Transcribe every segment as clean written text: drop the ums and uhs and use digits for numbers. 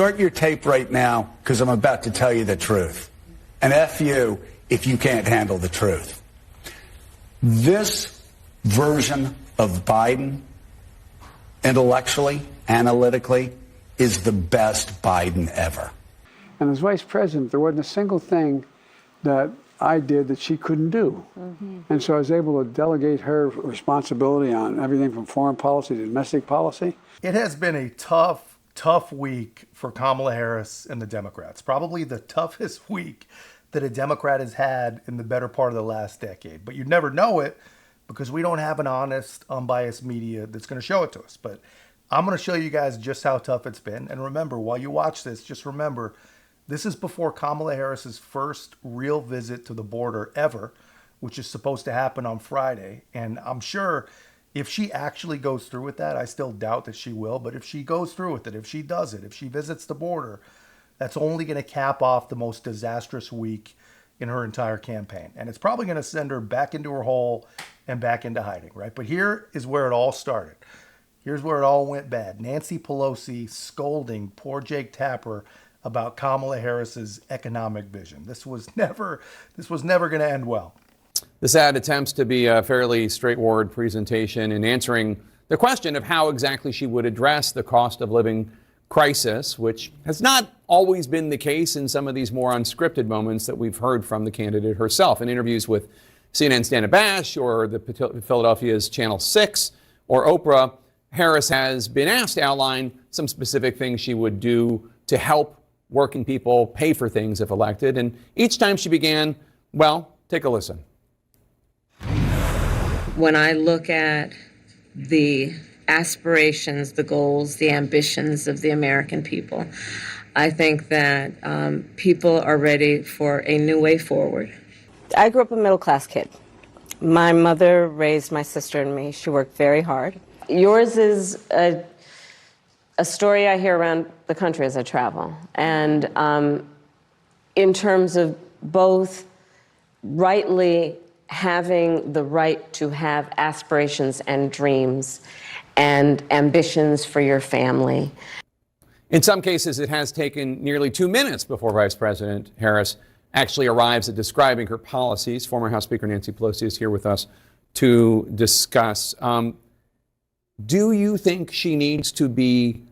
Start your tape right now, because I'm about to tell you the truth. And F you if you can't handle the truth. This version of Biden, intellectually, analytically, is the best Biden ever. And as vice president, there wasn't a single thing that I did that she couldn't do. And so I was able to delegate her responsibility on everything from foreign policy to domestic policy. It has been a tough week for Kamala Harris and the Democrats. Probably the toughest week that a Democrat has had in the better part of the last decade. But you'd never know it because we don't have an honest, unbiased media that's going to show it to us. But I'm going to show you guys just how tough it's been. And remember, while you watch this, just remember, this is before Kamala Harris's first real visit to the border ever, which is supposed to happen on Friday. And I'm sure if she actually goes through with that, I still doubt that she will, but if she goes through with it, if she does it, if she visits the border, that's only going to cap off the most disastrous week in her entire campaign. And it's probably going to send her back into her hole and back into hiding, right? But here is where it all started. Here's where it all went bad. Nancy Pelosi scolding poor Jake Tapper about Kamala Harris's economic vision. This was never going to end well. This ad attempts to be a fairly straightforward presentation in answering the question of how exactly she would address the cost of living crisis, which has not always been the case in some of these more unscripted moments that we've heard from the candidate herself. In interviews with CNN's Dana Bash or the Philadelphia's Channel 6 or Oprah, Harris has been asked to outline some specific things she would do to help working people pay for things if elected. And each time she began, well, take a listen. When I look at the aspirations, the goals, the ambitions of the American people, I think that people are ready for a new way forward. I grew up a middle-class kid. My mother raised my sister and me. She worked very hard. Yours is a story I hear around the country as I travel. And in terms of both rightly having the right to have aspirations and dreams and ambitions for your family. In some cases, it has taken nearly 2 minutes before Vice President Harris actually arrives at describing her policies. Former House Speaker Nancy Pelosi is here with us to discuss. Do you think she needs to be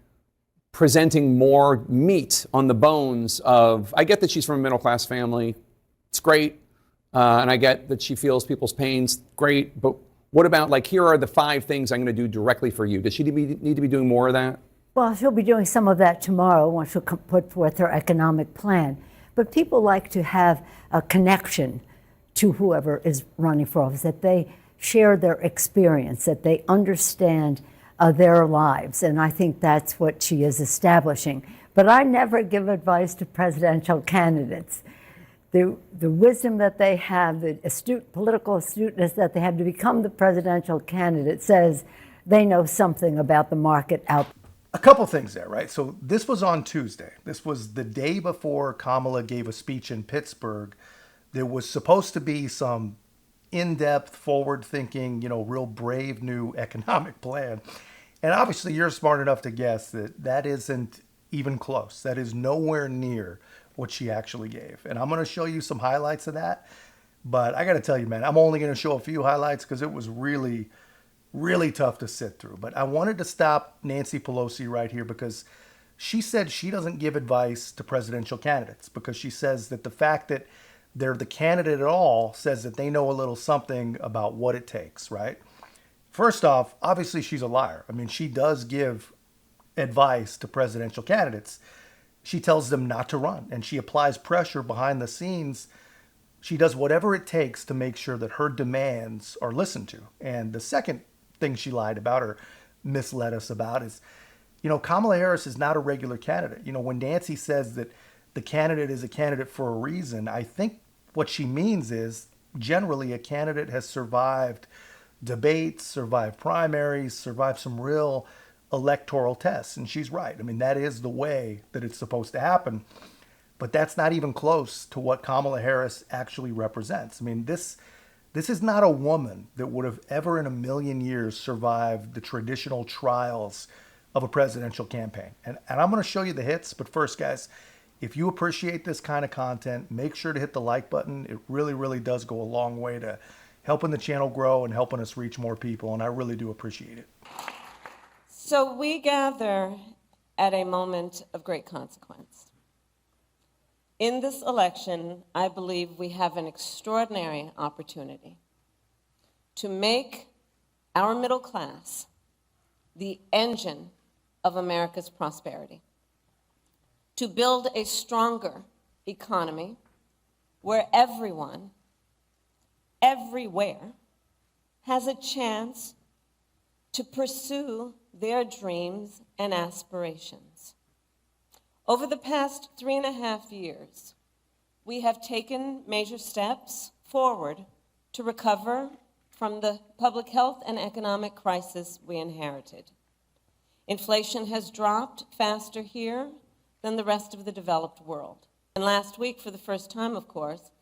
presenting more meat on the bones of, I get that she's from a middle-class family, it's great, and I get that she feels people's pains, great, but what about, like, here are the 5 things I'm going to do directly for you? Does she need to be doing more of that? Well, she'll be doing some of that tomorrow once she'll put forth her economic plan. But people like to have a connection to whoever is running for office, that they share their experience, that they understand their lives. And I think that's what she is establishing. But I never give advice to presidential candidates. The wisdom that they have, the political astuteness that they have to become the presidential candidate says they know something about the market out there. A couple things there, right? So this was on Tuesday. This was the day before Kamala gave a speech in Pittsburgh. There was supposed to be some in-depth, forward-thinking, real brave new economic plan. And obviously you're smart enough to guess that that isn't even close. That is nowhere near what she actually gave. And I'm going to show you some highlights of that. But I got to tell you, man, I'm only going to show a few highlights because it was really, really tough to sit through. But I wanted to stop Nancy Pelosi right here because she said she doesn't give advice to presidential candidates because she says that the fact that they're the candidate at all says that they know a little something about what it takes, right? First off, obviously she's a liar. I mean, she does give advice to presidential candidates. She tells them not to run, and she applies pressure behind the scenes. She does whatever it takes to make sure that her demands are listened to. And the second thing she lied about or misled us about is, Kamala Harris is not a regular candidate. When Nancy says that the candidate is a candidate for a reason, I think what she means is generally a candidate has survived debates, survived primaries, survived some real electoral tests. And she's right. I mean, that is the way that it's supposed to happen. But that's not even close to what Kamala Harris actually represents. I mean, this is not a woman that would have ever in a million years survived the traditional trials of a presidential campaign. And I'm going to show you the hits. But first, guys, if you appreciate this kind of content, make sure to hit the like button. It really, really does go a long way to helping the channel grow and helping us reach more people. And I really do appreciate it. So we gather at a moment of great consequence. In this election, I believe we have an extraordinary opportunity to make our middle class the engine of America's prosperity, to build a stronger economy where everyone, everywhere, has a chance to pursue their dreams and aspirations. Over the past 3.5 years, we have taken major steps forward to recover from the public health and economic crisis we inherited. Inflation has dropped faster here than the rest of the developed world. And last week, for the first time, of course,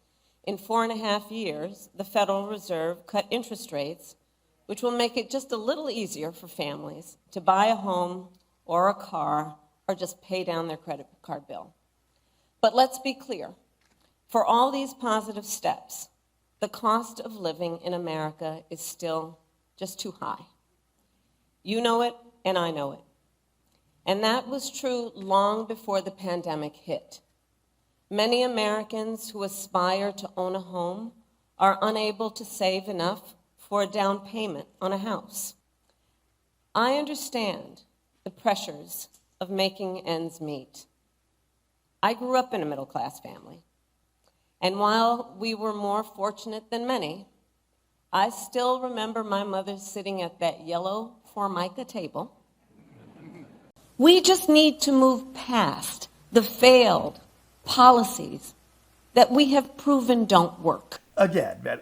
in 4.5 years, the Federal Reserve cut interest rates, which will make it just a little easier for families to buy a home or a car or just pay down their credit card bill. But let's be clear, for all these positive steps, the cost of living in America is still just too high. You know it, and I know it. And that was true long before the pandemic hit. Many Americans who aspire to own a home are unable to save enough for a down payment on a house. I understand the pressures of making ends meet. I grew up in a middle-class family, and while we were more fortunate than many, I still remember my mother sitting at that yellow Formica table. We just need to move past the failed policies that we have proven don't work. Again, man,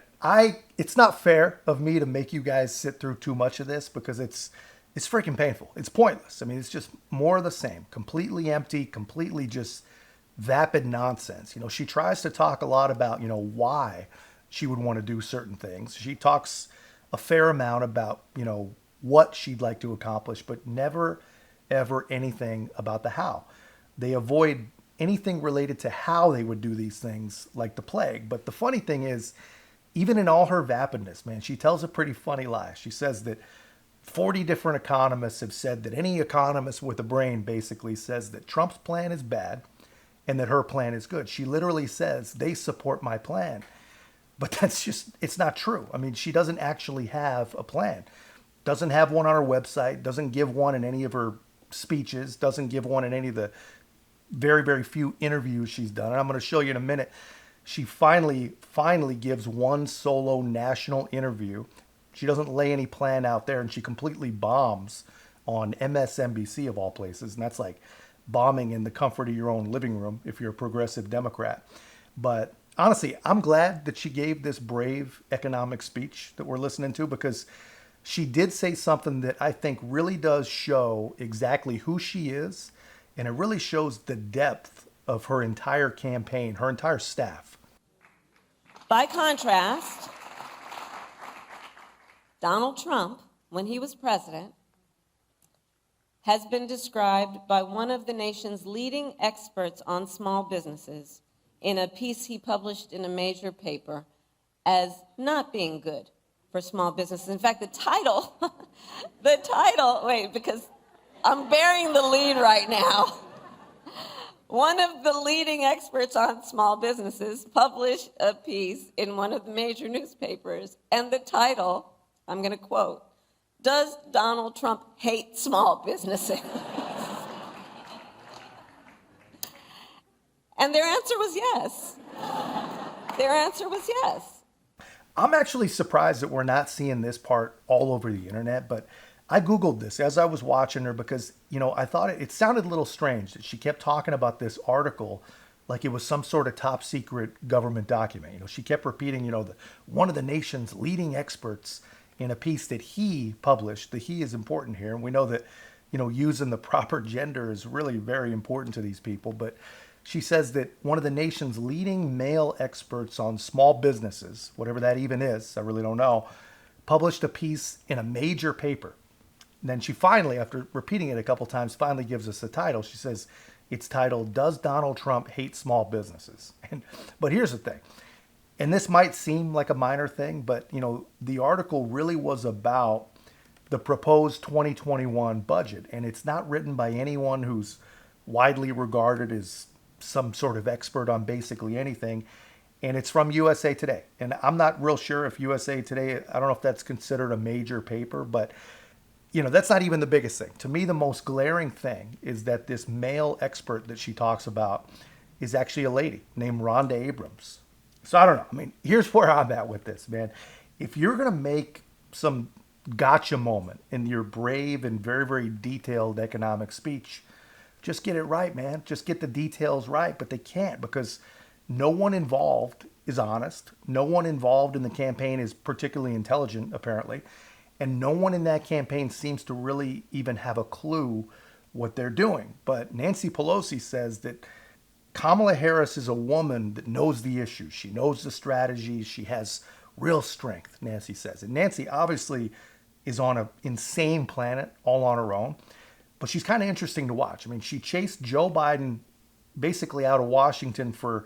it's not fair of me to make you guys sit through too much of this because it's freaking painful. It's pointless. I mean, it's just more of the same, completely empty, completely just vapid nonsense. You know, she tries to talk a lot about, you know, why she would want to do certain things. She talks a fair amount about, you know, what she'd like to accomplish, but never, ever anything about the how. They avoid anything related to how they would do these things like the plague. But the funny thing is, even in all her vapidness, man, she tells a pretty funny lie. She says that 40 different economists have said that any economist with a brain basically says that Trump's plan is bad and that her plan is good. She literally says, they support my plan. But that's just, it's not true. I mean, she doesn't actually have a plan. Doesn't have one on her website, doesn't give one in any of her speeches, doesn't give one in any of the very, very few interviews she's done. And I'm going to show you in a minute. She finally gives one solo national interview. She doesn't lay any plan out there, and she completely bombs on MSNBC of all places. And that's like bombing in the comfort of your own living room if you're a progressive Democrat. But honestly, I'm glad that she gave this brave economic speech that we're listening to, because she did say something that I think really does show exactly who she is. And it really shows the depth of her entire campaign, her entire staff. By contrast, Donald Trump, when he was president, has been described by one of the nation's leading experts on small businesses in a piece he published in a major paper as not being good for small businesses. In fact, the title, because I'm bearing the lead right now. One of the leading experts on small businesses published a piece in one of the major newspapers, and the title, I'm going to quote, "Does Donald Trump hate small businesses?" And their answer was yes. Their answer was yes. I'm actually surprised that we're not seeing this part all over the internet, but I Googled this as I was watching her because, you know, I thought it sounded a little strange that she kept talking about this article like it was some sort of top secret government document. You know, she kept repeating, you know, one of the nation's leading experts in a piece that he published. The he is important here. And we know that, you know, using the proper gender is really very important to these people. But she says that one of the nation's leading male experts on small businesses, whatever that even is, I really don't know, published a piece in a major paper. then she finally, after repeating it a couple times, finally gives us the title. She says, it's titled, Does Donald Trump Hate Small Businesses? But here's the thing, and this might seem like a minor thing, but the article really was about the proposed 2021 budget, and it's not written by anyone who's widely regarded as some sort of expert on basically anything, and it's from USA Today. And I'm not real sure if USA Today, I don't know if that's considered a major paper, but that's not even the biggest thing. To me, the most glaring thing is that this male expert that she talks about is actually a lady named Rhonda Abrams. So I don't know. I mean, here's where I'm at with this, man. If you're going to make some gotcha moment in your brave and very, very detailed economic speech, just get it right, man. Just get the details right. But they can't, because no one involved is honest. No one involved in the campaign is particularly intelligent, apparently. And no one in that campaign seems to really even have a clue what they're doing. But Nancy Pelosi says that Kamala Harris is a woman that knows the issues. She knows the strategies. She has real strength, Nancy says. And Nancy obviously is on an insane planet all on her own. But she's kind of interesting to watch. I mean, she chased Joe Biden basically out of Washington for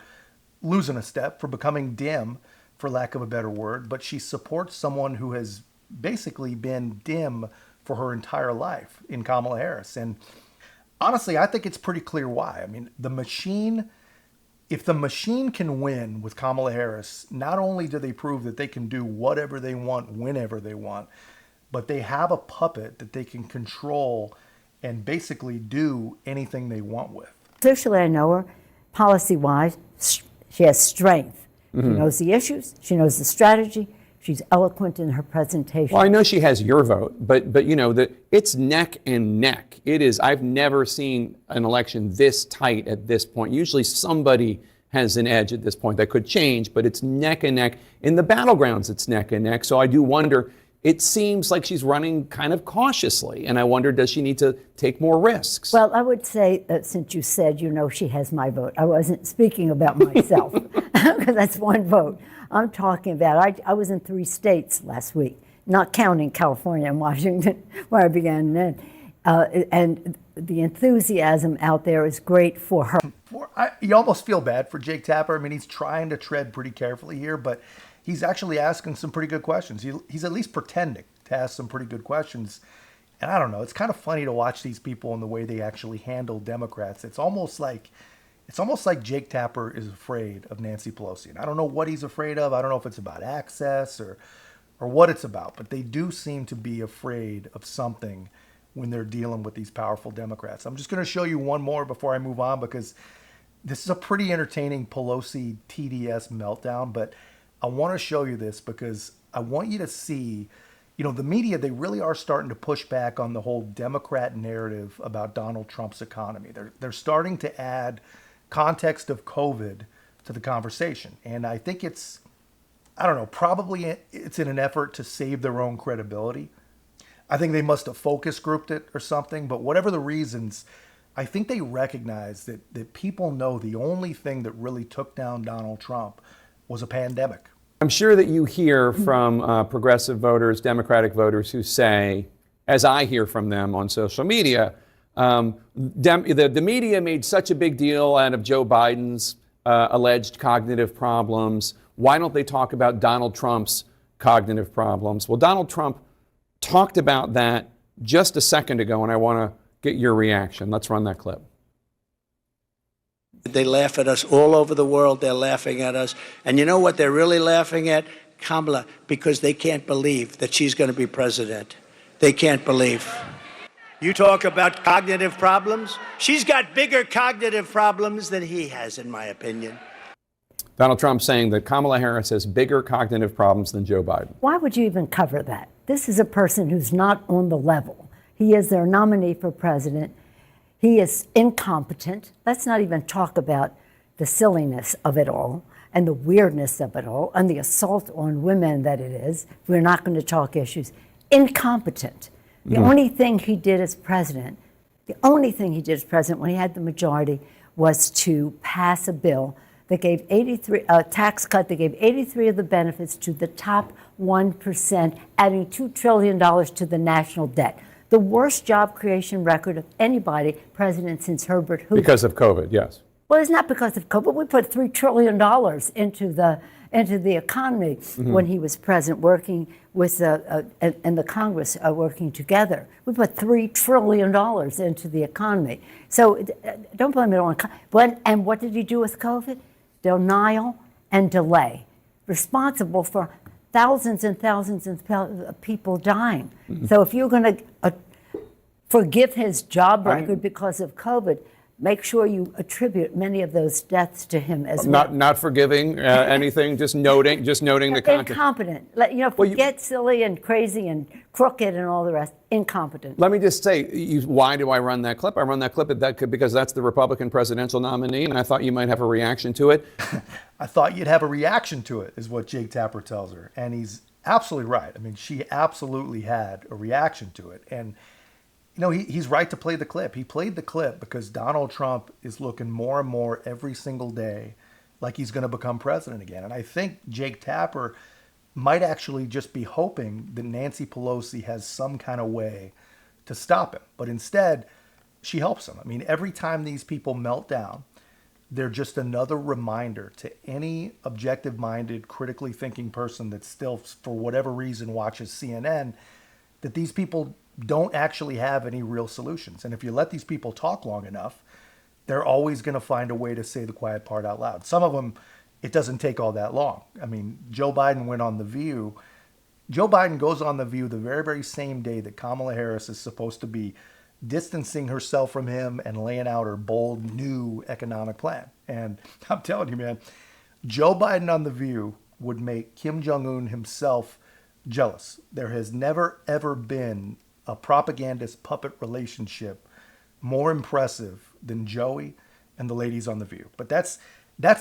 losing a step, for becoming dim, for lack of a better word. But she supports someone who has basically been dim for her entire life in Kamala Harris. And honestly, I think it's pretty clear why. I mean, if the machine can win with Kamala Harris, not only do they prove that they can do whatever they want, whenever they want, but they have a puppet that they can control and basically do anything they want with. Officially, I know her. Policy-wise, she has strength. She knows the issues. She knows the strategy. She's eloquent in her presentation. Well, I know she has your vote, but it's neck and neck. It is. I've never seen an election this tight at this point. Usually somebody has an edge at this point. That could change, but it's neck and neck. In the battlegrounds, it's neck and neck. So I do wonder, it seems like she's running kind of cautiously, and I wonder, does she need to take more risks? Well, I would say, since you said, she has my vote, I wasn't speaking about myself, because that's one vote. I'm talking about, I was in 3 states last week, not counting California and Washington, where I began then. And the enthusiasm out there is great for her. You almost feel bad for Jake Tapper. I mean, he's trying to tread pretty carefully here, but he's actually asking some pretty good questions. He's at least pretending to ask some pretty good questions. And I don't know, it's kind of funny to watch these people and the way they actually handle Democrats. It's almost like Jake Tapper is afraid of Nancy Pelosi. And I don't know what he's afraid of. I don't know if it's about access or what it's about, but they do seem to be afraid of something when they're dealing with these powerful Democrats. I'm just going to show you one more before I move on, because this is a pretty entertaining Pelosi TDS meltdown, but I want to show you this because I want you to see, the media, they really are starting to push back on the whole Democrat narrative about Donald Trump's economy. They're starting to add context of COVID to the conversation. And I think probably it's in an effort to save their own credibility. I think they must have focus grouped it or something, but whatever the reasons, I think they recognize that people know the only thing that really took down Donald Trump was a pandemic. I'm sure that you hear from progressive voters, Democratic voters who say, as I hear from them on social media, the media made such a big deal out of Joe Biden's alleged cognitive problems. Why don't they talk about Donald Trump's cognitive problems? Well, Donald Trump talked about that just a second ago, and I want to get your reaction. Let's run that clip. They laugh at us all over the world. They're laughing at us. And you know what they're really laughing at? Kamala, because they can't believe that she's going to be president. They can't believe. You talk about cognitive problems? She's got bigger cognitive problems than he has, in my opinion. Donald Trump saying that Kamala Harris has bigger cognitive problems than Joe Biden. Why would you even cover that? This is a person who's not on the level. He is their nominee for president. He is incompetent. Let's not even talk about the silliness of it all and the weirdness of it all and the assault on women that it is. We're not going to talk issues. Incompetent. The only thing he did as president, when he had the majority, was to pass a bill that gave a tax cut that gave 83 of the benefits to the top 1%, adding $2 trillion to the national debt. The worst job creation record of anybody, president since Herbert Hoover. Because of COVID, yes. Well, it's not because of COVID. We put $3 trillion into the economy when he was president, working with and the Congress working together. We put $3 trillion into the economy. So don't blame it on. And what did he do with COVID? Denial and delay, responsible for thousands and thousands of people dying. So if you're going to forgive his job record because of COVID, make sure you attribute many of those deaths to him as well. Not forgiving anything, just noting the content. Incompetent. Forget silly and crazy and crooked and all the rest. Incompetent. Let me just say, why do I run that clip? I run that clip because that's the Republican presidential nominee, and I thought you might have a reaction to it. I thought you'd have a reaction to it, is what Jake Tapper tells her. And he's absolutely right. I mean, she absolutely had a reaction to it. And he's right to play the clip. He played the clip because Donald Trump is looking more and more every single day like he's going to become president again. And I think Jake Tapper might actually just be hoping that Nancy Pelosi has some kind of way to stop him. But instead, she helps him. I mean, every time these people melt down, they're just another reminder to any objective-minded, critically thinking person that still, for whatever reason, watches CNN, that these people don't actually have any real solutions. And if you let these people talk long enough, they're always going to find a way to say the quiet part out loud. Some of them, it doesn't take all that long. I mean, Joe Biden went on The View. Joe Biden goes on The View the very, very same day that Kamala Harris is supposed to be distancing herself from him and laying out her bold new economic plan. And I'm telling you, man, Joe Biden on The View would make Kim Jong-un himself jealous. There has never, ever been a propagandist puppet relationship more impressive than Joey and the ladies on The View. But that's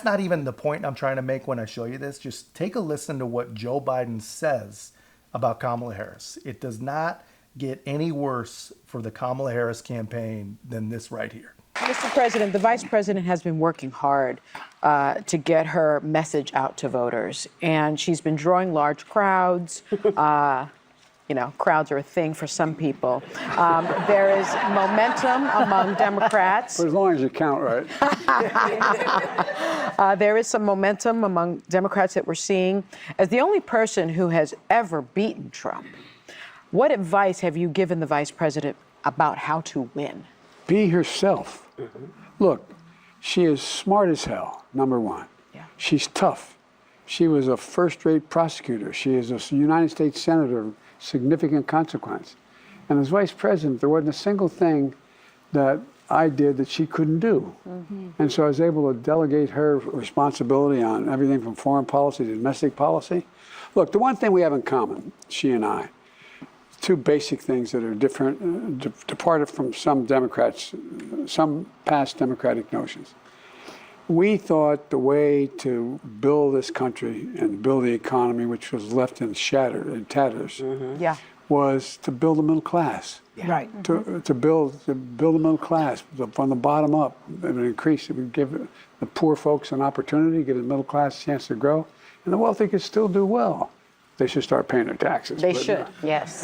not even the point I'm trying to make when I show you this. Just take a listen to what Joe Biden says about Kamala Harris. It does not get any worse for the Kamala Harris campaign than this right here. Mr. President, the Vice President has been working hard to get her message out to voters, and she's been drawing large crowds. Crowds are a thing for some people. There is momentum among Democrats. For as long as you count, right? There is some momentum among Democrats that we're seeing. As the only person who has ever beaten Trump, what advice have you given the Vice President about how to win? Be herself. Look, she is smart as hell, number one. Yeah. She's tough. She was a first-rate prosecutor. She is a United States Senator of significant consequence. And as vice president, there wasn't a single thing that I did that she couldn't do. And so I was able to delegate her responsibility on everything from foreign policy to domestic policy. Look, the one thing we have in common, she and I, two basic things that are different, departed from some Democrats, some past Democratic notions. We thought the way to build this country and build the economy, which was left in tatters, was to build a middle class. Yeah. Right. To build a middle class from the bottom up. It would increase. It would give the poor folks an opportunity, give the middle class a chance to grow, and the wealthy could still do well. They should start paying their taxes. They should. Yes.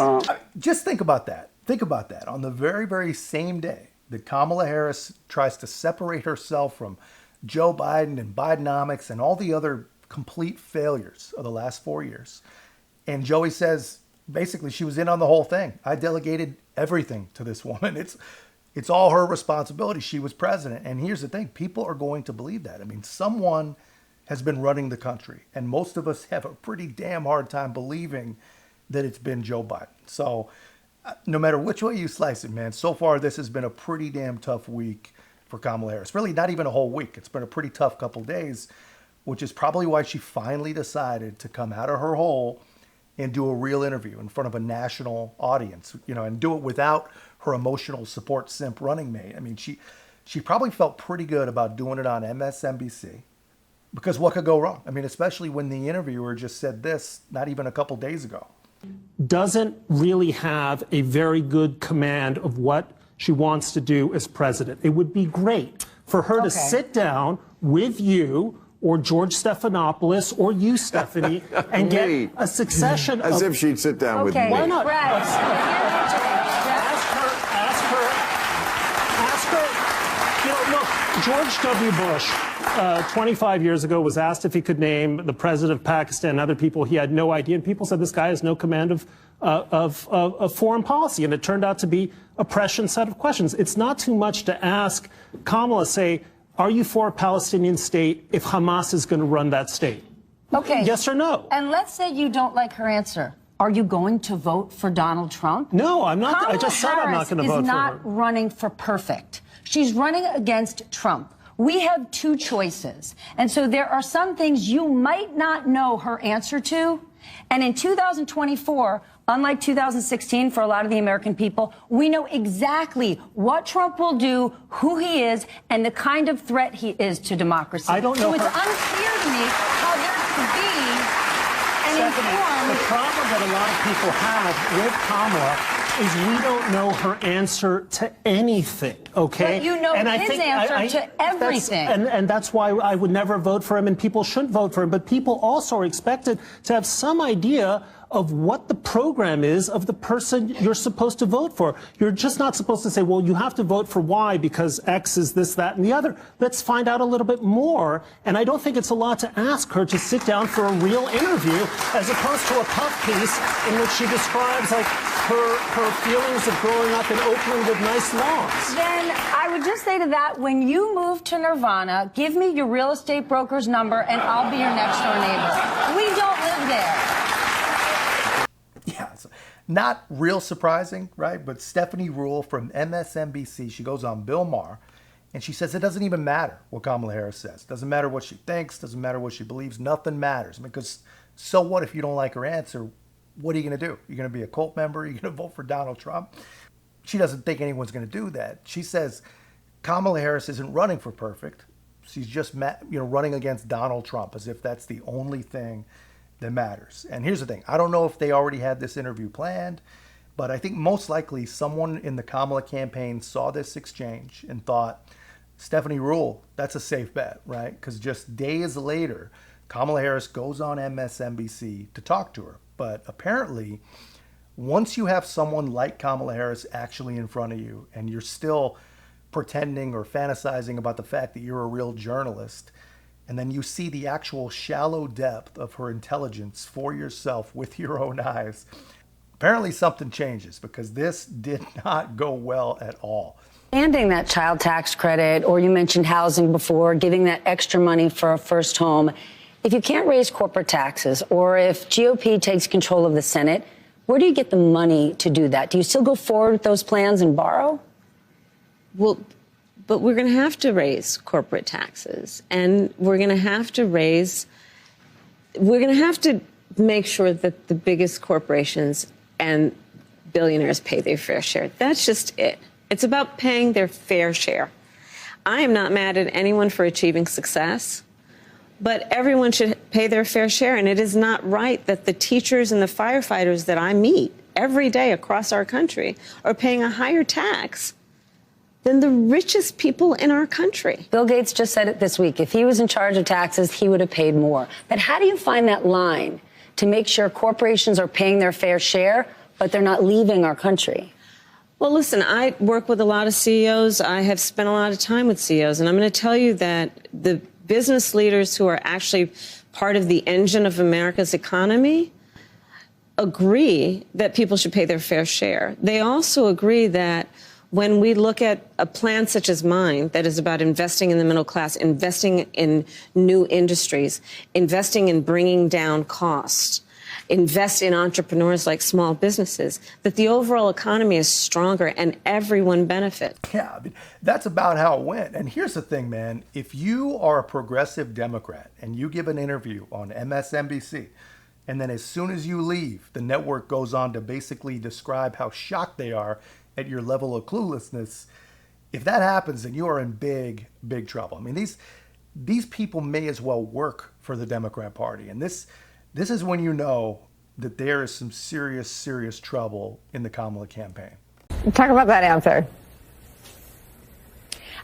Just think about that. Think about that. On the very, very same day that Kamala Harris tries to separate herself from Joe Biden and Bidenomics and all the other complete failures of the last 4 years. And Joey says, basically, she was in on the whole thing. I delegated everything to this woman. It's all her responsibility. She was president. And here's the thing. People are going to believe that. I mean, someone has been running the country. And most of us have a pretty damn hard time believing that it's been Joe Biden. So no matter which way you slice it, man, so far this has been a pretty damn tough week for Kamala Harris. Really not even a whole week. It's been a pretty tough couple days, which is probably why she finally decided to come out of her hole and do a real interview in front of a national audience, and do it without her emotional support simp running mate. I mean, she probably felt pretty good about doing it on MSNBC, because what could go wrong? I mean, especially when the interviewer just said this not even a couple days ago. Doesn't really have a very good command of what she wants to do as president. It would be great for her to sit down with you or George Stephanopoulos or you, Stephanie, and get a succession As if she'd sit down with me. Why not? George W. Bush, 25 years ago, was asked if he could name the president of Pakistan and other people. He had no idea. And people said this guy has no command of foreign policy. And it turned out to be a prescient set of questions. It's not too much to ask Kamala, say, are you for a Palestinian state if Hamas is going to run that state? Okay. Yes or no? And let's say you don't like her answer. Are you going to vote for Donald Trump? No, I'm not. Kamala I just said I'm not going to vote for her. Harris is not running for perfect. She's running against Trump. We have two choices. And so there are some things you might not know her answer to. And in 2024, unlike 2016 for a lot of the American people, we know exactly what Trump will do, who he is, and the kind of threat he is to democracy. I don't know. So it's unclear to me how there could be an informed... The problem that a lot of people have with Kamala is we don't know her answer to anything, okay? But you know his answer to everything. And that's why I would never vote for him, and people shouldn't vote for him. But people also are expected to have some idea of what the program is of the person you're supposed to vote for. You're just not supposed to say, well, you have to vote for Y because X is this, that, and the other. Let's find out a little bit more. And I don't think it's a lot to ask her to sit down for a real interview as opposed to a puff piece in which she describes like her feelings of growing up in Oakland with nice lawns. Then I would just say to that, when you move to Nirvana, give me your real estate broker's number and I'll be your next door neighbor. We don't live there. Yeah, it's not real surprising, right? But Stephanie Rule from MSNBC, she goes on Bill Maher, and she says it doesn't even matter what Kamala Harris says. Doesn't matter what she thinks, doesn't matter what she believes, nothing matters. Because so what if you don't like her answer? What are you going to do? You're going to be a cult member? You're going to vote for Donald Trump? She doesn't think anyone's going to do that. She says Kamala Harris isn't running for perfect. She's just running against Donald Trump, as if that's the only thing that matters. And here's the thing. I don't know if they already had this interview planned, but I think most likely someone in the Kamala campaign saw this exchange and thought, Stephanie Rule, that's a safe bet, right? Because just days later, Kamala Harris goes on MSNBC to talk to her. But apparently, once you have someone like Kamala Harris actually in front of you and you're still pretending or fantasizing about the fact that you're a real journalist, and then you see the actual shallow depth of her intelligence for yourself with your own eyes, apparently something changes, because this did not go well at all. Ending that child tax credit, or you mentioned housing before, giving that extra money for a first home. If you can't raise corporate taxes, or if GOP takes control of the Senate, where do you get the money to do that? Do you still go forward with those plans and borrow? Well, but we're going to have to raise corporate taxes, and we're going to have to make sure that the biggest corporations and billionaires pay their fair share. That's just it. It's about paying their fair share. I am not mad at anyone for achieving success, but everyone should pay their fair share. And it is not right that the teachers and the firefighters that I meet every day across our country are paying a higher tax than the richest people in our country. Bill Gates just said it this week. If he was in charge of taxes, he would have paid more. But how do you find that line to make sure corporations are paying their fair share, but they're not leaving our country? Well, listen, I work with a lot of CEOs. I have spent a lot of time with CEOs, and I'm going to tell you that the business leaders who are actually part of the engine of America's economy agree that people should pay their fair share. They also agree that when we look at a plan such as mine that is about investing in the middle class, investing in new industries, investing in bringing down costs, invest in entrepreneurs like small businesses, that the overall economy is stronger and everyone benefits. Yeah, I mean, that's about how it went. And here's the thing, man. If you are a progressive Democrat and you give an interview on MSNBC, and then as soon as you leave, the network goes on to basically describe how shocked they are at your level of cluelessness, if that happens, then you are in big, big trouble. I mean, these people may as well work for the Democrat Party. And this is when you know that there is some serious, serious trouble in the Kamala campaign. Talk about that answer.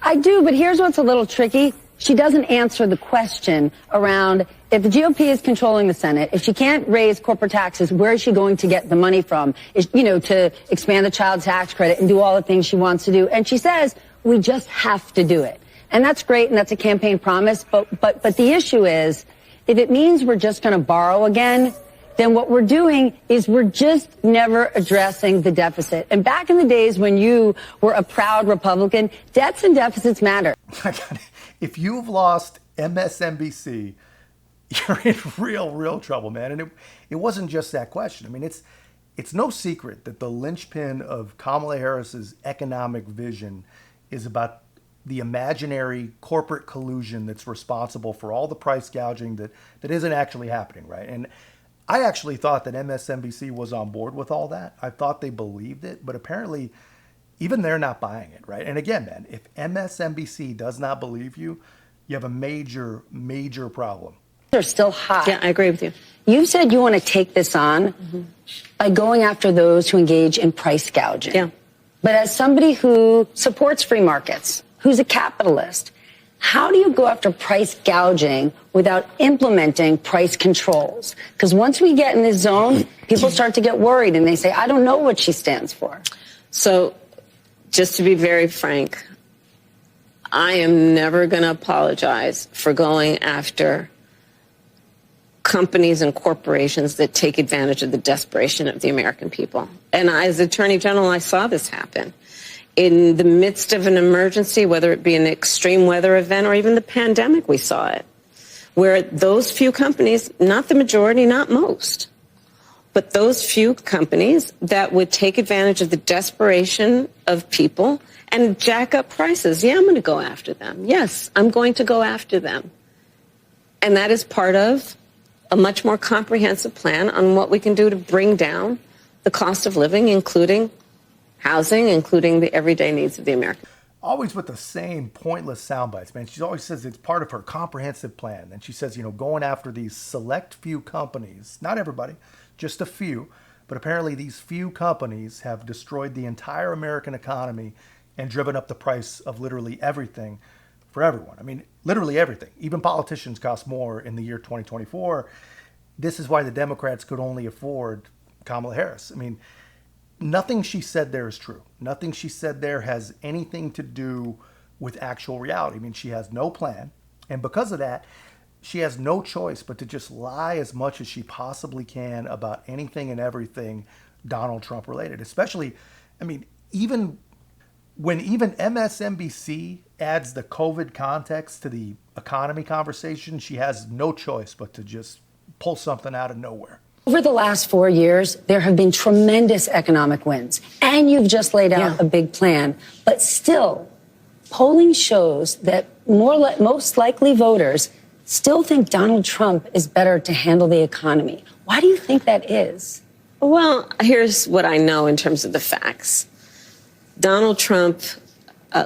I do, but here's what's a little tricky. She doesn't answer the question around if the GOP is controlling the Senate, if she can't raise corporate taxes, where is she going to get the money from, to expand the child tax credit and do all the things she wants to do? And she says, we just have to do it. And that's great, and that's a campaign promise. But the issue is, if it means we're just going to borrow again, then what we're doing is we're just never addressing the deficit. And back in the days when you were a proud Republican, debts and deficits matter. If you've lost MSNBC, you're in real trouble, man. And it wasn't just that question. I mean, it's no secret that the linchpin of Kamala Harris's economic vision is about the imaginary corporate collusion that's responsible for all the price gouging that isn't actually happening, right? And I actually thought that MSNBC was on board with all that. I thought they believed it, but apparently even they're not buying it, right? And again, man, if MSNBC does not believe you, you have a major problem. They're still high. Yeah, I agree with you. You said you want to take this on by going after those who engage in price gouging. Yeah. But as somebody who supports free markets, who's a capitalist, how do you go after price gouging without implementing price controls? Because once we get in this zone, people start to get worried and they say, I don't know what she stands for. So just to be very frank, I am never going to apologize for going after companies and corporations that take advantage of the desperation of the American people. And as Attorney General, I saw this happen. In the midst of an emergency, whether it be an extreme weather event or even the pandemic, we saw it, where those few companies, not the majority, not most, but those few companies that would take advantage of the desperation of people and jack up prices. Yeah, I'm going to go after them. Yes, I'm going to go after them. And that is part of a much more comprehensive plan on what we can do to bring down the cost of living, including housing, including the everyday needs of the American. Always with the same pointless sound bites, man. She always says it's part of her comprehensive plan. And she says, going after these select few companies, not everybody, just a few. But apparently these few companies have destroyed the entire American economy and driven up the price of literally everything for everyone. I mean, literally everything. Even politicians cost more in the year 2024. This is why the Democrats could only afford Kamala Harris. I mean, nothing she said there is true. Nothing she said there has anything to do with actual reality. I mean, she has no plan. And because of that, she has no choice but to just lie as much as she possibly can about anything and everything Donald Trump related. Especially, I mean, even when MSNBC adds the COVID context to the economy conversation, she has no choice but to just pull something out of nowhere. Over the last 4 years, there have been tremendous economic wins, and you've just laid out a big plan. But still, polling shows that most likely voters still think Donald Trump is better to handle the economy. Why do you think that is? Well, here's what I know in terms of the facts. Donald Trump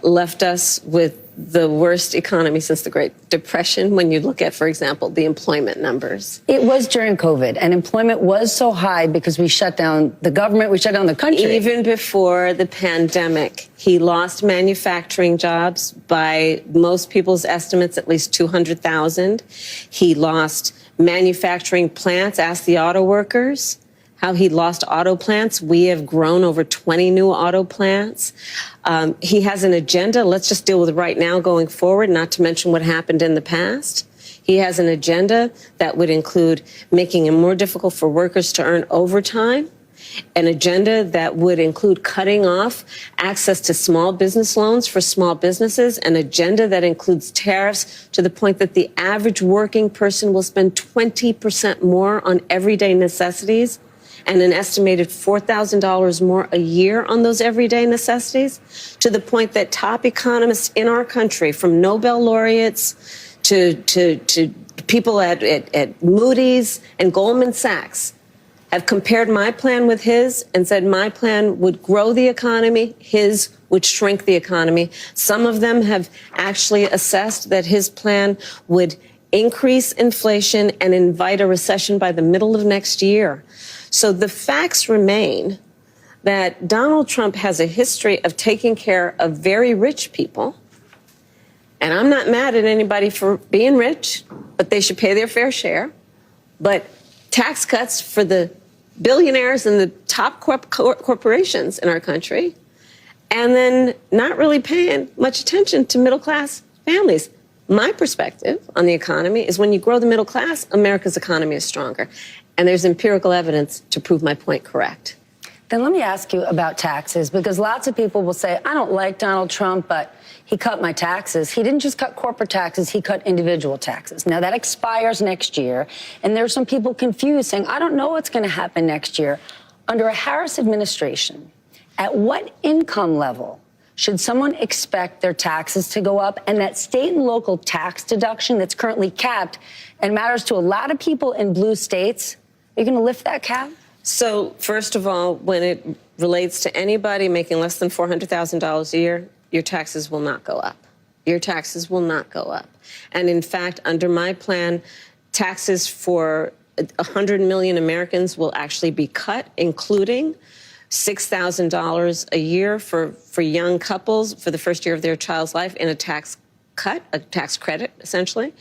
left us with the worst economy since the Great Depression when you look at, for example, the employment numbers. It was during COVID, and employment was so high because we shut down the government, we shut down the country. Even before the pandemic, he lost manufacturing jobs by most people's estimates, at least 200,000. He lost manufacturing plants. Ask the auto workers how he lost auto plants. We have grown over 20 new auto plants. He has an agenda. Let's just deal with it right now going forward, not to mention what happened in the past. He has an agenda that would include making it more difficult for workers to earn overtime, an agenda that would include cutting off access to small business loans for small businesses, an agenda that includes tariffs to the point that the average working person will spend 20% more on everyday necessities and an estimated $4,000 more a year on those everyday necessities, to the point that top economists in our country, from Nobel laureates to people at Moody's and Goldman Sachs, have compared my plan with his and said my plan would grow the economy, his would shrink the economy. Some of them have actually assessed that his plan would increase inflation and invite a recession by the middle of next year. So the facts remain that Donald Trump has a history of taking care of very rich people. And I'm not mad at anybody for being rich, but they should pay their fair share. But tax cuts for the billionaires and the top corporations in our country, and then not really paying much attention to middle-class families. My perspective on the economy is when you grow the middle class, America's economy is stronger. And there's empirical evidence to prove my point correct. Then let me ask you about taxes, because lots of people will say, I don't like Donald Trump, but he cut my taxes. He didn't just cut corporate taxes, he cut individual taxes. Now that expires next year, and there's some people confused saying, I don't know what's going to happen next year. Under a Harris administration, at what income level should someone expect their taxes to go up? And that state and local tax deduction that's currently capped and matters to a lot of people in blue states, are you going to lift that cap? So, first of all, when it relates to anybody making less than $400,000 a year, your taxes will not go up. Your taxes will not go up. And in fact, under my plan, taxes for 100 million Americans will actually be cut, including $6,000 a year for young couples for the first year of their child's life in a tax cut, a tax credit, essentially,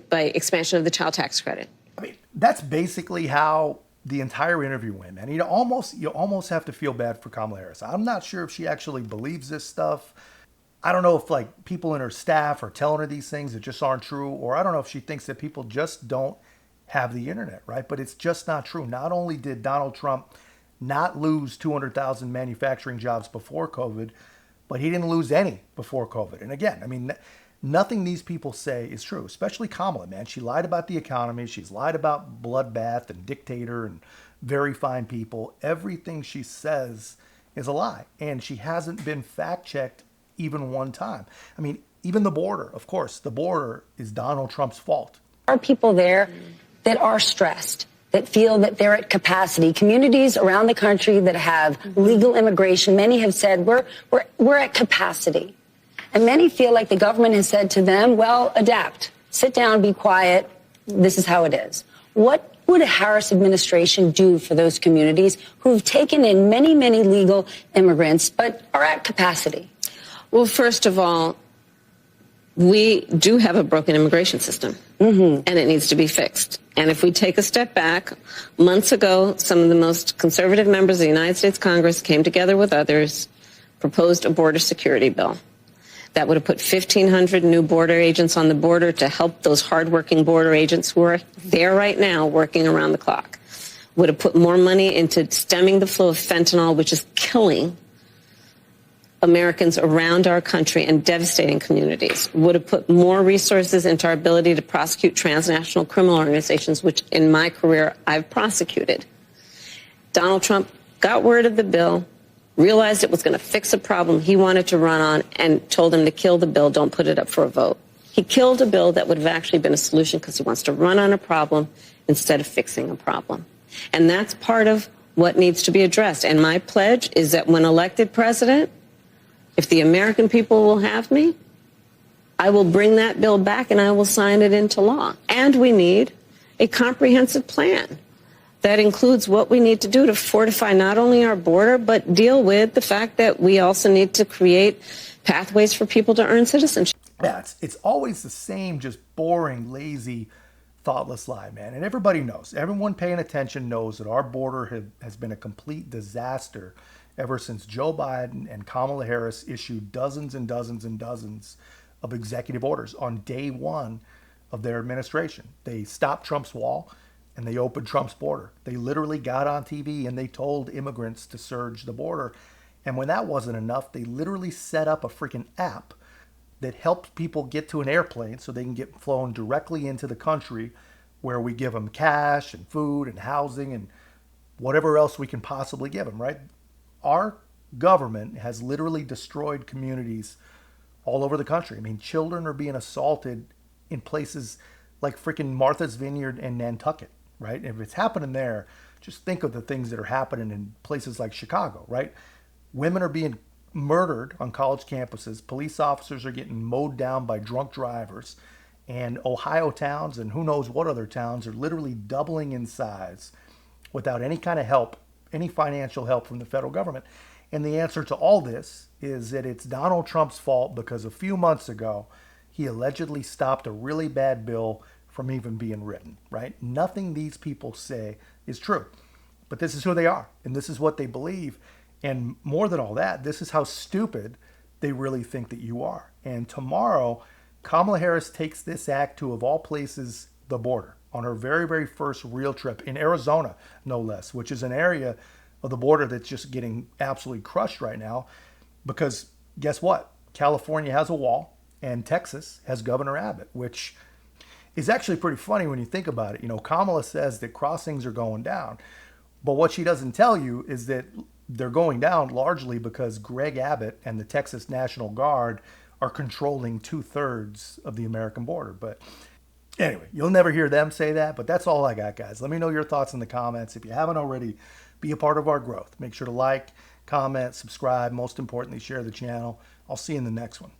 by expansion of the child tax credit. I mean, that's basically how the entire interview went, man. You almost have to feel bad for Kamala Harris. I'm not sure if she actually believes this stuff. I don't know if like people in her staff are telling her these things that just aren't true, or I don't know if she thinks that people just don't have the internet, right? But it's just not true. Not only did Donald Trump not lose 200,000 manufacturing jobs before COVID, but he didn't lose any before COVID. And again, I mean, nothing these people say is true, especially Kamala, man. She lied about the economy. She's lied about bloodbath and dictator and very fine people. Everything she says is a lie. And she hasn't been fact-checked even one time. I mean, even the border, of course, the border is Donald Trump's fault. There are people there that are stressed, that feel that they're at capacity. Communities around the country that have legal immigration, many have said, we're at capacity. And many feel like the government has said to them, well, adapt, sit down, be quiet. This is how it is. What would a Harris administration do for those communities who've taken in many, many legal immigrants but are at capacity? Well, first of all, we do have a broken immigration system, and it needs to be fixed. And if we take a step back, months ago, some of the most conservative members of the United States Congress came together with others, proposed a border security bill. That would have put 1,500 new border agents on the border to help those hardworking border agents who are there right now working around the clock. Would have put more money into stemming the flow of fentanyl, which is killing Americans around our country and devastating communities. Would have put more resources into our ability to prosecute transnational criminal organizations, which in my career I've prosecuted. Donald Trump got word of the bill, realized it was going to fix a problem he wanted to run on, and told him to kill the bill, don't put it up for a vote. He killed a bill that would have actually been a solution because he wants to run on a problem instead of fixing a problem. And that's part of what needs to be addressed. And my pledge is that when elected president, if the American people will have me, I will bring that bill back and I will sign it into law. And we need a comprehensive plan that includes what we need to do to fortify not only our border, but deal with the fact that we also need to create pathways for people to earn citizenship. Yeah, it's always the same, just boring, lazy, thoughtless lie, man. And everybody knows, everyone paying attention knows that our border has been a complete disaster ever since Joe Biden and Kamala Harris issued dozens and dozens and dozens of executive orders on day one of their administration. They stopped Trump's wall and they opened Trump's border. They literally got on TV and they told immigrants to surge the border. And when that wasn't enough, they literally set up a freaking app that helps people get to an airplane so they can get flown directly into the country, where we give them cash and food and housing and whatever else we can possibly give them, right? Our government has literally destroyed communities all over the country. I mean, children are being assaulted in places like freaking Martha's Vineyard and Nantucket, right? If it's happening there, just think of the things that are happening in places like Chicago, right? Women are being murdered on college campuses. Police officers are getting mowed down by drunk drivers. And Ohio towns and who knows what other towns are literally doubling in size without any kind of help, any financial help from the federal government. And the answer to all this is that it's Donald Trump's fault because a few months ago, he allegedly stopped a really bad bill from even being written, right? Nothing these people say is true. But this is who they are, and this is what they believe. And more than all that, this is how stupid they really think that you are. And tomorrow, Kamala Harris takes this act to, of all places, the border on her very, very first real trip in Arizona, no less, which is an area of the border that's just getting absolutely crushed right now because guess what? California has a wall and Texas has Governor Abbott, which is actually pretty funny when you think about it. You know, Kamala says that crossings are going down, but what she doesn't tell you is that they're going down largely because Greg Abbott and the Texas National Guard are controlling 2/3 of the American border. But anyway, you'll never hear them say that, but that's all I got, guys. Let me know your thoughts in the comments. If you haven't already, be a part of our growth. Make sure to like, comment, subscribe. Most importantly, share the channel. I'll see you in the next one.